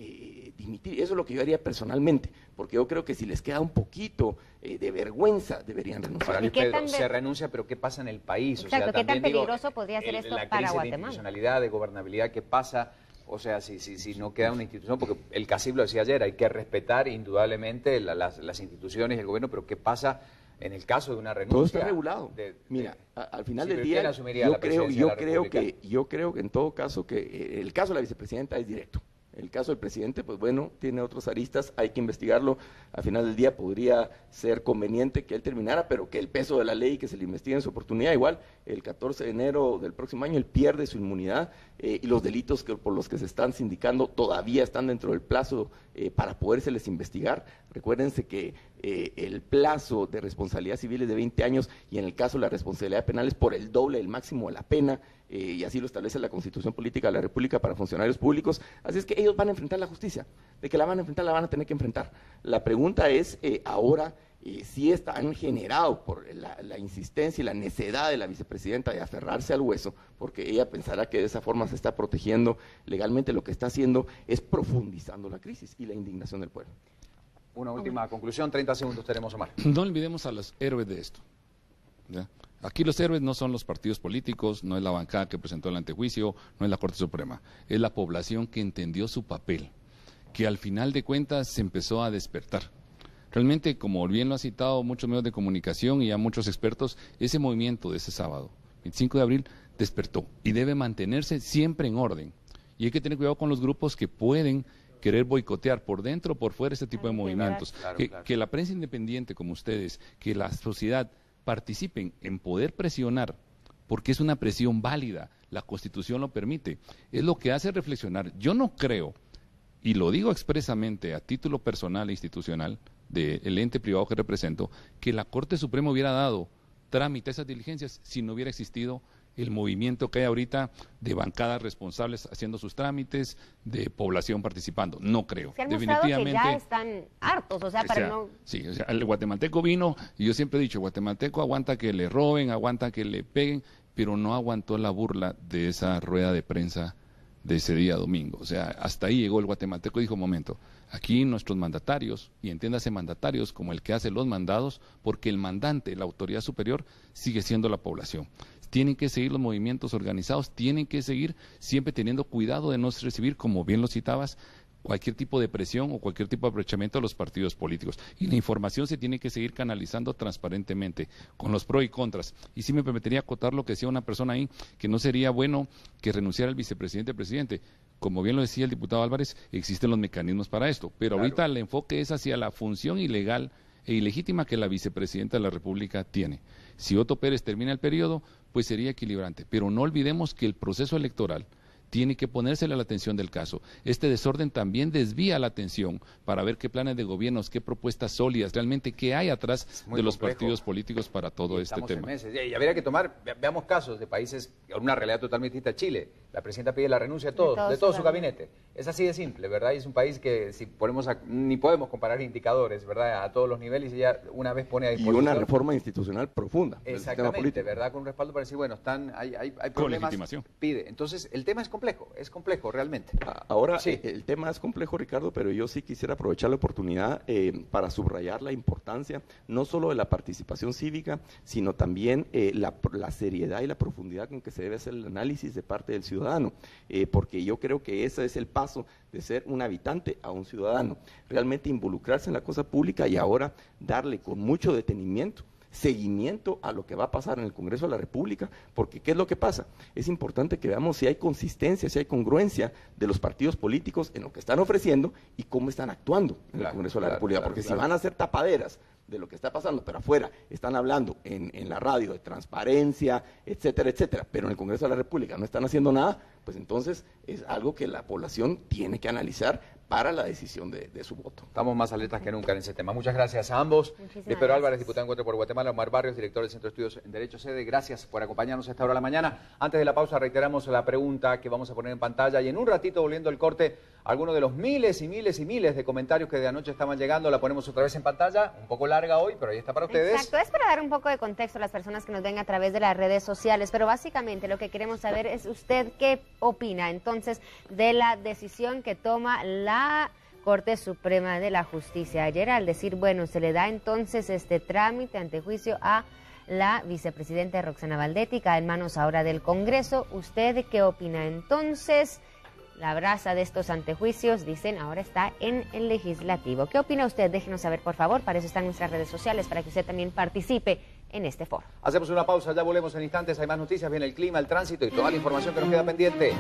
dimitir. Eso es lo que yo haría personalmente, porque yo creo que si les queda un poquito de vergüenza, deberían renunciar.
Pedro, se renuncia, pero ¿qué pasa en el país?
Exacto,
o sea,
¿qué tan peligroso podría ser esto para Guatemala?
De institucionalidad, de gobernabilidad, ¿qué pasa? O sea, si no queda una institución, porque el CACIF lo decía ayer, hay que respetar indudablemente las instituciones y el gobierno, pero ¿qué pasa en el caso de una renuncia?
Todo está regulado. Mira, al final del día, yo creo que en todo caso, que el caso de la vicepresidenta es directo. El caso del presidente, pues bueno, tiene otras aristas, hay que investigarlo. Al final del día podría ser conveniente que él terminara, pero que el peso de la ley, que se le investigue en su oportunidad. Igual, el 14 de enero del próximo año, él pierde su inmunidad y los delitos por los que se están sindicando todavía están dentro del plazo para podérseles investigar. Recuérdense que el plazo de responsabilidad civil es de 20 años y en el caso de la responsabilidad penal es por el doble del máximo de la pena. Y así lo establece la Constitución Política de la República para funcionarios públicos. Así es que ellos van a enfrentar la justicia. De que la van a enfrentar, la van a tener que enfrentar. La pregunta es ahora si están generados por la insistencia y la necedad de la vicepresidenta de aferrarse al hueso, porque ella pensará que de esa forma se está protegiendo legalmente. Lo que está haciendo es profundizando la crisis y la indignación del pueblo.
Una última conclusión, 30 segundos tenemos, Omar.
No olvidemos a los héroes de esto, ¿ya? Aquí los héroes no son los partidos políticos, no es la bancada que presentó el antejuicio, no es la Corte Suprema, es la población que entendió su papel, que al final de cuentas se empezó a despertar. Realmente, como bien lo han citado muchos medios de comunicación y ya muchos expertos, ese movimiento de ese sábado, 25 de abril, despertó y debe mantenerse siempre en orden. Y hay que tener cuidado con los grupos que pueden querer boicotear por dentro o por fuera este tipo de movimientos. Que la prensa independiente como ustedes, que la sociedad participen en poder presionar, porque es una presión válida, la Constitución lo permite, es lo que hace reflexionar. Yo no creo, y lo digo expresamente a título personal e institucional del ente privado que represento, que la Corte Suprema hubiera dado trámite a esas diligencias si no hubiera existido el movimiento que hay ahorita de bancadas responsables haciendo sus trámites, de población participando. No creo.
Se han mostrado que ya están hartos, o sea, no...
Sí, o sea, el guatemalteco vino, y yo siempre he dicho, el guatemalteco aguanta que le roben, aguanta que le peguen, pero no aguantó la burla de esa rueda de prensa de ese día domingo. O sea, hasta ahí llegó el guatemalteco y dijo, momento, aquí nuestros mandatarios, y entiéndase mandatarios como el que hace los mandados, porque el mandante, la autoridad superior, sigue siendo la población. Tienen que seguir los movimientos organizados, tienen que seguir siempre teniendo cuidado de no recibir, como bien lo citabas, cualquier tipo de presión o cualquier tipo de aprovechamiento de los partidos políticos. Y la información se tiene que seguir canalizando transparentemente, con los pros y contras. Y sí me permitiría acotar lo que decía una persona ahí, que no sería bueno que renunciara el vicepresidente. Como bien lo decía el diputado Álvarez, existen los mecanismos para esto, pero claro, ahorita el enfoque es hacia la función ilegal e ilegítima que la vicepresidenta de la República tiene. Si Otto Pérez termina el periodo, pues sería equilibrante, pero no olvidemos que el proceso electoral tiene que ponérsele la atención del caso. Este desorden también desvía la atención para ver qué planes de gobiernos, qué propuestas sólidas, realmente qué hay atrás de los partidos políticos para todo este tema.
Y habría que tomar, veamos casos de países con una realidad totalmente distinta a Chile. La presidenta pide la renuncia de todo su gabinete. Es así de simple, ¿verdad? Y es un país que si ponemos ni podemos comparar indicadores, ¿verdad? A todos los niveles, y ella una vez pone a disposición.
Y una reforma institucional profunda.
Exactamente, ¿verdad? Con un respaldo para decir, bueno, hay problemas.
Con legitimación.
Pide. Entonces, el tema es complejo realmente.
Ahora, sí, el tema es complejo, Ricardo, pero yo sí quisiera aprovechar la oportunidad para subrayar la importancia no solo de la participación cívica, sino también la seriedad y la profundidad con que se debe hacer el análisis de parte del ciudadano, porque yo creo que ese es el paso de ser un habitante a un ciudadano, realmente involucrarse en la cosa pública y ahora darle con mucho detenimiento seguimiento a lo que va a pasar en el Congreso de la República, porque ¿qué es lo que pasa? Es importante que veamos si hay consistencia, si hay congruencia de los partidos políticos en lo que están ofreciendo y cómo están actuando en el Congreso de la República, porque si van a hacer tapaderas de lo que está pasando, pero afuera están hablando en la radio de transparencia, etcétera, etcétera, pero en el Congreso de la República no están haciendo nada, pues entonces es algo que la población tiene que analizar para la decisión de su voto.
Estamos más alertas que nunca en ese tema. Muchas gracias a ambos. Pedro Álvarez, diputado de Encuentro por Guatemala, Omar Barrios, director del Centro de Estudios en Derecho Sede. Gracias por acompañarnos a esta hora de la mañana. Antes de la pausa reiteramos la pregunta que vamos a poner en pantalla y en un ratito, volviendo al corte, algunos de los miles y miles y miles de comentarios que de anoche estaban llegando, la ponemos otra vez en pantalla, un poco larga hoy, pero ahí está para ustedes.
Exacto, es para dar un poco de contexto a las personas que nos ven a través de las redes sociales, pero básicamente lo que queremos saber es usted qué opina entonces de la decisión que toma la Corte Suprema de la Justicia ayer al decir, bueno, se le da entonces este trámite ante juicio a la vicepresidenta Roxana Valdetti, cae en manos ahora del Congreso. ¿Usted qué opina entonces? La brasa de estos antejuicios, dicen, ahora está en el Legislativo. ¿Qué opina usted? Déjenos saber, por favor. Para eso están nuestras redes sociales, para que usted también participe en este foro.
Hacemos una pausa, ya volvemos en instantes. Hay más noticias, viene el clima, el tránsito y toda la información que nos queda pendiente.